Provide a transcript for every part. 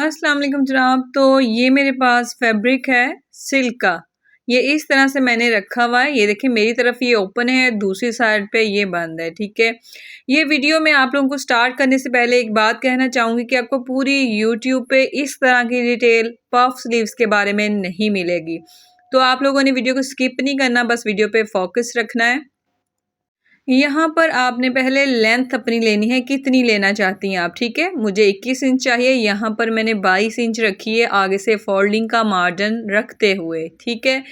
अस्सलाम वालेकुम जनाब। तो ये मेरे पास फैब्रिक है सिल्क का। ये इस तरह से मैंने रखा हुआ है। ये देखिए मेरी तरफ ये ओपन है, दूसरी साइड पे ये बंद है, ठीक है। ये वीडियो मैं आप लोगों को स्टार्ट करने से पहले एक बात कहना चाहूँगी कि आपको पूरी यूट्यूब पे इस तरह की डिटेल पफ स्लीव्स के बारे में नहीं मिलेगी। तो आप लोगों ने वीडियो को स्किप नहीं करना, बस वीडियो पे फोकस रखना है। यहाँ पर आपने पहले लेंथ अपनी लेनी है, कितनी लेना चाहती हैं आप, ठीक है। मुझे 21 इंच चाहिए, यहाँ पर मैंने 22 इंच रखी है आगे से फोल्डिंग का मार्जिन रखते हुए, ठीक है।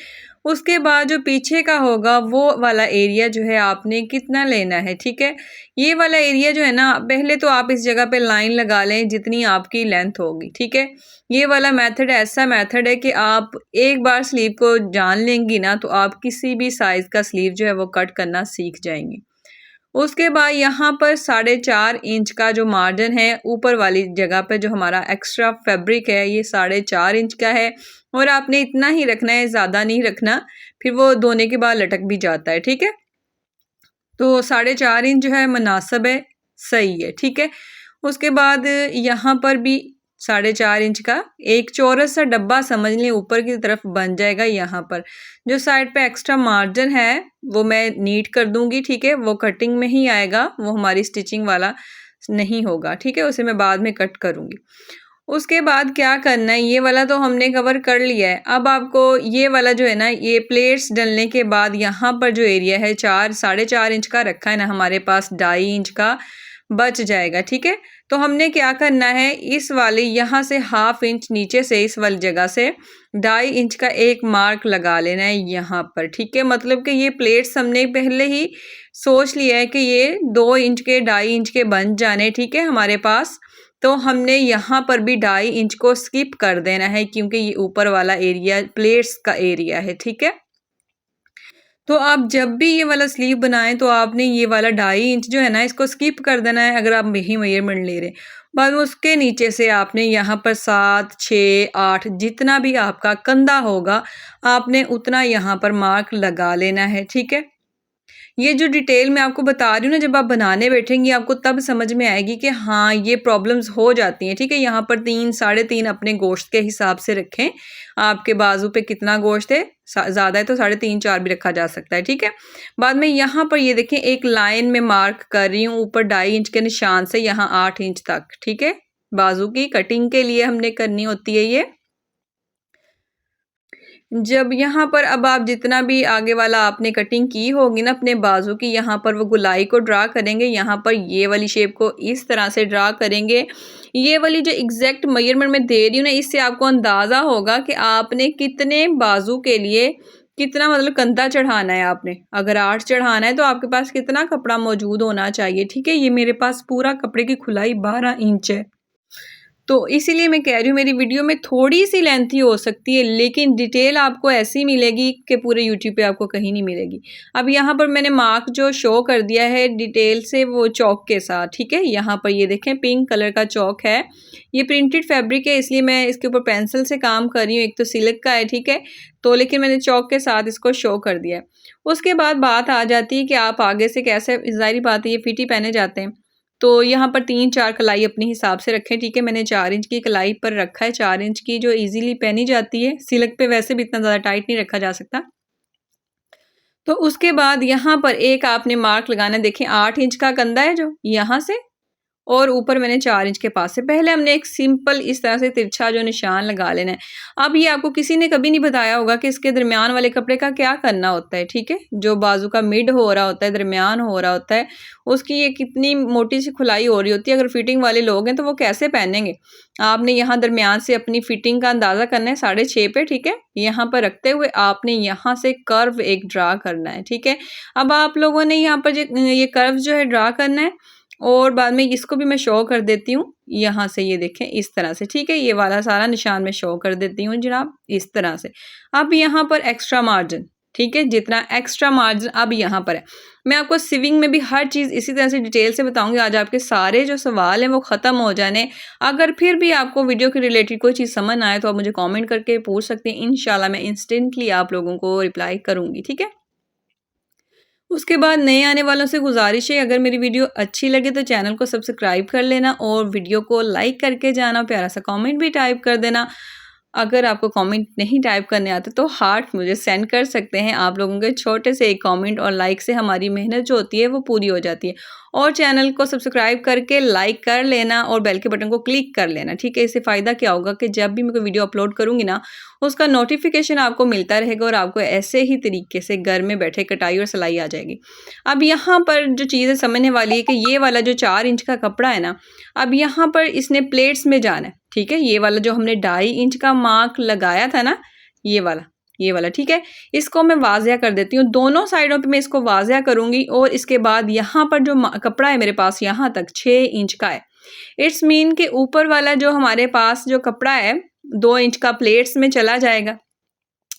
उसके बाद जो पीछे का होगा वो वाला एरिया जो है आपने कितना लेना है, ठीक है। ये वाला एरिया जो है ना, पहले तो आप इस जगह पे लाइन लगा लें जितनी आपकी लेंथ होगी, ठीक है। ये वाला मेथड ऐसा मेथड है कि आप एक बार स्लीव को जान लेंगी ना तो आप किसी भी साइज़ का स्लीव जो है वो कट करना सीख जाएंगी। उसके बाद यहाँ पर 4.5 इंच का जो मार्जिन है ऊपर वाली जगह पे जो हमारा एक्स्ट्रा फैब्रिक है ये 4.5 इंच का है और आपने इतना ही रखना है, ज़्यादा नहीं रखना, फिर वो धोने के बाद लटक भी जाता है, ठीक है। तो 4.5 इंच जो है मुनासिब है, सही है, ठीक है। उसके बाद यहाँ पर भी 4.5 इंच का एक चौरस सा डब्बा समझ लें ऊपर की तरफ बन जाएगा। यहाँ पर जो साइड पे एक्स्ट्रा मार्जिन है वो मैं नीट कर दूंगी, ठीक है। वो कटिंग में ही आएगा, वो हमारी स्टिचिंग वाला नहीं होगा, ठीक है। उसे मैं बाद में कट करूंगी। उसके बाद क्या करना है, ये वाला तो हमने कवर कर लिया है। अब आपको ये वाला जो है ना, ये प्लेट्स डलने के बाद यहाँ पर जो एरिया है 4.5 इंच का रखा है ना हमारे पास, 2.5 इंच का बच जाएगा, ठीक है। तो हमने क्या करना है, इस वाली यहाँ से 1/2 इंच नीचे से इस वाली जगह से 2.5 इंच का एक मार्क लगा लेना है यहाँ पर, ठीक है। मतलब कि ये प्लेट्स हमने पहले ही सोच लिया है कि ये 2 इंच के 2.5 इंच के बन जाने, ठीक है हमारे पास। तो हमने यहाँ पर भी 2.5 इंच को स्किप कर देना है क्योंकि ये ऊपर वाला एरिया प्लेट्स का एरिया है, ठीक है। तो आप जब भी ये वाला स्लीव बनाएं तो आपने ये वाला 2.5 इंच जो है ना इसको स्किप कर देना है अगर आप यही मेजरमेंट ले रहे हैं। बाद में उसके नीचे से आपने यहाँ पर 7, 6, 8 जितना भी आपका कंधा होगा आपने उतना यहाँ पर मार्क लगा लेना है, ठीक है। ये जो डिटेल मैं आपको बता रही हूँ ना, जब आप बनाने बैठेंगी आपको तब समझ में आएगी कि हाँ ये प्रॉब्लम्स हो जाती हैं, ठीक है। यहाँ पर 3, 3.5 अपने गोश्त के हिसाब से रखें। आपके बाजू पे कितना गोश्त है, ज़्यादा है तो 3.5, 4 भी रखा जा सकता है, ठीक है। बाद में यहाँ पर ये देखें एक लाइन में मार्क कर रही हूँ ऊपर 2.5 इंच के निशान से यहाँ 8 इंच तक, ठीक है। बाजू की कटिंग के लिए हमने करनी होती है ये। जब यहाँ पर अब आप जितना भी आगे वाला आपने कटिंग की होगी ना अपने बाजू की, यहाँ पर वो गुलाई को ड्रा करेंगे, यहाँ पर ये वाली शेप को इस तरह से ड्रा करेंगे। ये वाली जो एग्जैक्ट मेजरमेंट मैं दे रही हूँ ना, इससे आपको अंदाज़ा होगा कि आपने कितने बाजू के लिए कितना मतलब कंधा चढ़ाना है। आपने अगर 8 चढ़ाना है तो आपके पास कितना कपड़ा मौजूद होना चाहिए, ठीक है। ये मेरे पास पूरा कपड़े की खुलाई 12 इंच है। तो इसीलिए मैं कह रही हूँ मेरी वीडियो में थोड़ी सी लेंथी हो सकती है लेकिन डिटेल आपको ऐसी मिलेगी कि पूरे यूट्यूब पे आपको कहीं नहीं मिलेगी। अब यहाँ पर मैंने मार्क जो शो कर दिया है डिटेल से वो चौक के साथ, ठीक है। यहाँ पर ये देखें पिंक कलर का चौक है, ये प्रिंटेड फैब्रिक है इसलिए मैं इसके ऊपर पेंसिल से काम कर रही हूँ। एक तो सिल्क का है, ठीक है, तो लेकिन मैंने चौक के साथ इसको शो कर दिया है। उसके बाद बात आ जाती है कि आप आगे से कैसे, ज़ाहिर बात है ये फिट ही पहने जाते हैं। तो यहाँ पर 3-4 कलाई अपने हिसाब से रखें, ठीक है। मैंने 4 इंच की कलाई पर रखा है, 4 इंच की जो इजीली पहनी जाती है। सिल्क पे वैसे भी इतना ज़्यादा टाइट नहीं रखा जा सकता। तो उसके बाद यहाँ पर एक आपने मार्क लगाना है, देखें 8 इंच का कंधा है जो यहाँ से, और ऊपर मैंने 4 इंच के पास से पहले हमने एक सिंपल इस तरह से तिरछा जो निशान लगा लेना है। अब ये आपको किसी ने कभी नहीं बताया होगा कि इसके दरमियान वाले कपड़े का क्या करना होता है, ठीक है। जो बाजू का मिड हो रहा होता है, दरमियान हो रहा होता है, उसकी ये कितनी मोटी सी खुलाई हो रही होती है। अगर फिटिंग वाले लोग हैं तो वो कैसे पहनेंगे। आपने यहाँ दरमियान से अपनी फिटिंग का अंदाज़ा करना है 6.5 पे, ठीक है। यहाँ पर रखते हुए आपने यहाँ से कर्व एक ड्रा करना है, ठीक है। अब आप लोगों ने यहाँ पर ये कर्व जो है ड्रा करना है और बाद में इसको भी मैं शो कर देती हूँ यहाँ से, ये देखें इस तरह से, ठीक है। ये वाला सारा निशान मैं शो कर देती हूँ जनाब इस तरह से। अब यहाँ पर एक्स्ट्रा मार्जिन, ठीक है, जितना एक्स्ट्रा मार्जिन अब यहाँ पर है। मैं आपको सिविंग में भी हर चीज़ इसी तरह से डिटेल से बताऊंगी। आज आपके सारे जो सवाल हैं वो ख़त्म हो जाने। अगर फिर भी आपको वीडियो के रिलेटेड कोई चीज़ समझ ना आए तो आप मुझे कमेंट करके पूछ सकते हैं, इंशाल्लाह मैं इंस्टेंटली आप लोगों को रिप्लाई करूँगी, ठीक है। उसके बाद नए आने वालों से गुज़ारिश है, अगर मेरी वीडियो अच्छी लगे तो चैनल को सब्सक्राइब कर लेना और वीडियो को लाइक करके जाना, प्यारा सा कमेंट भी टाइप कर देना। अगर आपको कमेंट नहीं टाइप करने आते तो हार्ट मुझे सेंड कर सकते हैं। आप लोगों के छोटे से एक कमेंट और लाइक से हमारी मेहनत जो होती है वो पूरी हो जाती है। और चैनल को सब्सक्राइब करके लाइक कर लेना और बेल के बटन को क्लिक कर लेना, ठीक है? इससे फ़ायदा क्या होगा कि जब भी मैं कोई वीडियो अपलोड करूँगी ना, उसका नोटिफिकेशन आपको मिलता रहेगा और आपको ऐसे ही तरीके से घर में बैठे कटाई और सिलाई आ जाएगी। अब यहाँ पर जो चीज़ें समझने वाली है कि ये वाला जो 4 इंच का कपड़ा है ना, अब यहाँ पर इसने प्लेट्स में जाना है, ठीक है? ये वाला जो हमने 2.5 इंच का मार्क लगाया था ना, ये वाला, ठीक है? इसको मैं वाज़िया कर देती हूँ, दोनों साइडों पे मैं इसको वाज़िया करूँगी और इसके बाद यहाँ पर जो कपड़ा है मेरे पास यहाँ तक 6 इंच का है। इट्स मीन कि ऊपर वाला जो हमारे पास जो कपड़ा है 2 इंच का प्लेट्स में चला जाएगा,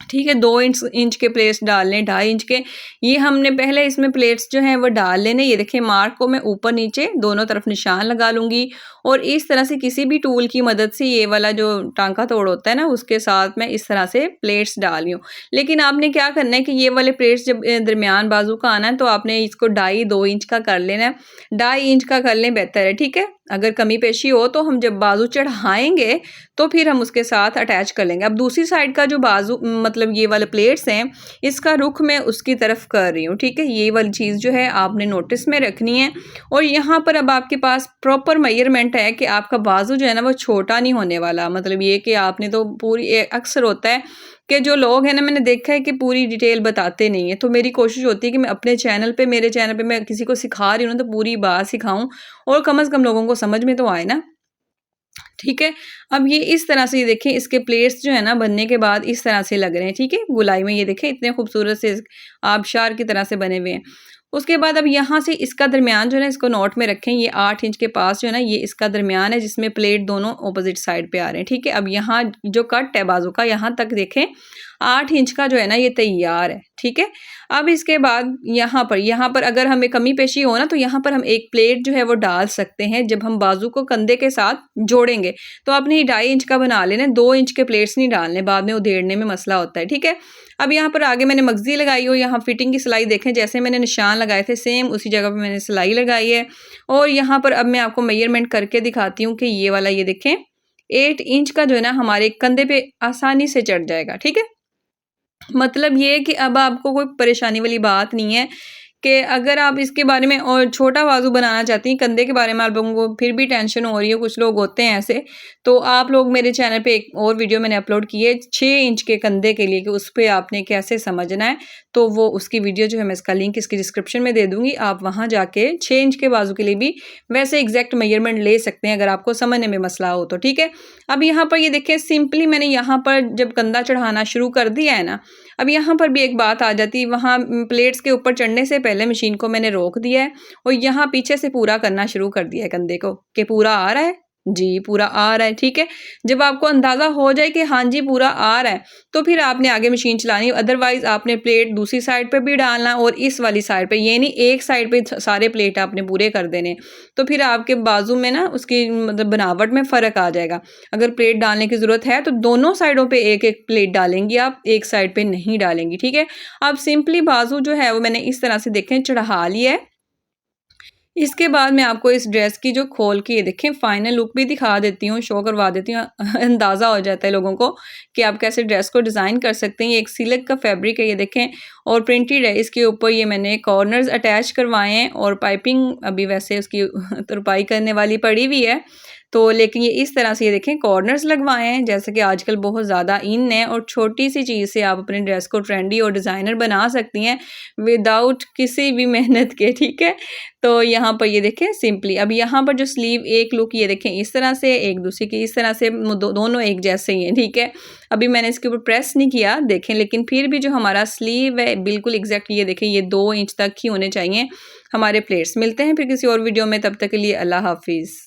ठीक है? 2 इंच के प्लेट्स डाल लें, 2.5 इंच के, ये हमने पहले इसमें प्लेट्स जो हैं वो डाल लेने। ये देखिए मार्क को मैं ऊपर नीचे दोनों तरफ निशान लगा लूँगी और इस तरह से किसी भी टूल की मदद से ये वाला जो टांका तोड़ होता है ना, उसके साथ मैं इस तरह से प्लेट्स डाल रही हूँ। लेकिन आपने क्या करना है कि ये वाले प्लेट्स जब दरमियान बाजू का आना है तो आपने इसको 2.5 इंच का कर लेना है। 2.5 इंच का कर लें, बेहतर है, ठीक है? अगर कमी पेशी हो तो हम जब बाजू चढ़ाएँगे तो फिर हम उसके साथ अटैच कर लेंगे। अब दूसरी साइड का जो बाजू मतलब ये वाले प्लेट्स हैं, इसका रुख मैं उसकी तरफ कर रही हूँ, ठीक है? ये वाली चीज़ जो है आपने नोटिस में रखनी है और यहाँ पर अब आपके पास प्रॉपर मेजरमेंट है कि आपका बाजू जो है ना वो छोटा नहीं होने वाला। मतलब ये कि आपने तो पूरी अक्सर होता है कि जो लोग हैं ना, मैंने देखा है कि पूरी डिटेल बताते नहीं हैं। तो मेरी कोशिश होती है कि मैं अपने चैनल पे, मेरे चैनल पे मैं किसी को सिखा रही हूँ ना तो पूरी बात सिखाऊँ और कम से कम लोगों को समझ में तो आए ना। ठीक है? अब ये इस तरह से ये देखें, इसके प्लेट्स जो है ना बनने के बाद इस तरह से लग रहे हैं, ठीक है? गोलाई में ये देखें इतने खूबसूरत से आबशार की तरह से बने हुए हैं। उसके बाद अब यहाँ से इसका दरमियान जो है ना, इसको नोट में रखें, ये 8 इंच के पास जो है ना, ये इसका दरमियान है जिसमें प्लेट दोनों ऑपोजिट साइड पे आ रहे हैं, ठीक है? अब यहाँ जो कट है बाजू का, यहाँ तक देखें 8 इंच का जो है ना ये तैयार है, ठीक है? अब इसके बाद यहाँ पर अगर हमें कमी पेशी हो ना तो यहाँ पर हम एक प्लेट जो है वो डाल सकते हैं जब हम बाजू को कंधे के साथ जोड़ेंगे। तो आपने ये 2.5 इंच का बना लेना, 2 इंच के प्लेट्स नहीं डालने, बाद में उधेड़ने में मसला होता है, ठीक है? अब यहाँ पर आगे मैंने मगज़ी लगाई हो, यहाँ फिटिंग की सिलाई देखें, जैसे मैंने निशान लगाए थे सेम उसी जगह पे मैंने सिलाई लगाई है। और यहाँ पर अब मैं आपको मेजरमेंट करके दिखाती हूँ कि ये वाला ये देखें 8 इंच का जो है ना हमारे कंधे पे आसानी से चढ़ जाएगा, ठीक है? मतलब ये है कि अब आपको कोई परेशानी वाली बात नहीं है कि अगर आप इसके बारे में और छोटा बाजू बनाना चाहती हैं, कंधे के बारे में आप लोगों को फिर भी टेंशन हो रही है, कुछ लोग होते हैं ऐसे, तो आप लोग मेरे चैनल पे एक और वीडियो मैंने अपलोड की है 6 इंच के कंधे के लिए कि उस पे आपने कैसे समझना है। तो वो उसकी वीडियो जो है मैं इसका लिंक इसकी डिस्क्रिप्शन में दे दूँगी, आप वहाँ जाके 6 इंच के बाजू के लिए भी वैसे एग्जैक्ट मेजरमेंट ले सकते हैं अगर आपको समझने में मसला हो तो, ठीक है? अब यहाँ पर ये देखें सिंपली मैंने यहाँ पर जब कंधा चढ़ाना शुरू कर दिया है ना, अब यहाँ पर भी एक बात आ जाती है, वहाँ प्लेट्स के ऊपर चढ़ने से पहले मशीन को मैंने रोक दिया है और यहाँ पीछे से पूरा करना शुरू कर दिया है कंधे को कि पूरा आ रहा है, जी पूरा आ रहा है, ठीक है? जब आपको अंदाज़ा हो जाए कि हाँ जी पूरा आ रहा है, तो फिर आपने आगे मशीन चलानी है, अदरवाइज़ आपने प्लेट दूसरी साइड पे भी डालना और इस वाली साइड पे, ये नहीं एक साइड पे सारे प्लेट आपने पूरे कर देने, तो फिर आपके बाजू में ना उसकी मतलब बनावट में फ़र्क आ जाएगा। अगर प्लेट डालने की ज़रूरत है तो दोनों साइडों पे एक-एक प्लेट डालेंगी आप, एक साइड पे नहीं डालेंगी, ठीक है? अब सिंपली बाजू जो है वो मैंने इस तरह से देखें चढ़ा लिया है। इसके बाद मैं आपको इस ड्रेस की जो खोल के ये देखें फाइनल लुक भी दिखा देती हूँ, शो करवा देती हूँ अंदाज़ा हो जाता है लोगों को कि आप कैसे ड्रेस को डिज़ाइन कर सकते हैं। ये एक सिल्क का फैब्रिक है ये देखें और प्रिंटेड है, इसके ऊपर ये मैंने कॉर्नर्स अटैच करवाए हैं और पाइपिंग अभी वैसे उसकी तुरपाई करने वाली पड़ी हुई है। तो लेकिन ये इस तरह से ये देखें कॉर्नर्स लगवाए हैं, जैसे कि आजकल बहुत ज़्यादा इन है और छोटी सी चीज़ से आप अपने ड्रेस को ट्रेंडी और डिज़ाइनर बना सकती हैं विदाउट किसी भी मेहनत के, ठीक है? तो यहाँ पर ये देखें सिंपली, अब यहाँ पर जो स्लीव एक लुक ये देखें इस तरह से, एक दूसरे की इस तरह से, दोनों एक जैसे ही हैं, ठीक है? अभी मैंने इसके ऊपर प्रेस नहीं किया देखें, लेकिन फिर भी जो हमारा स्लीव है बिल्कुल एग्जैक्ट ये देखें, ये 2 इंच तक ही होने चाहिए हमारे प्लेट्स। मिलते हैं फिर किसी और वीडियो में, तब तक के लिए अल्लाह हाफिज़।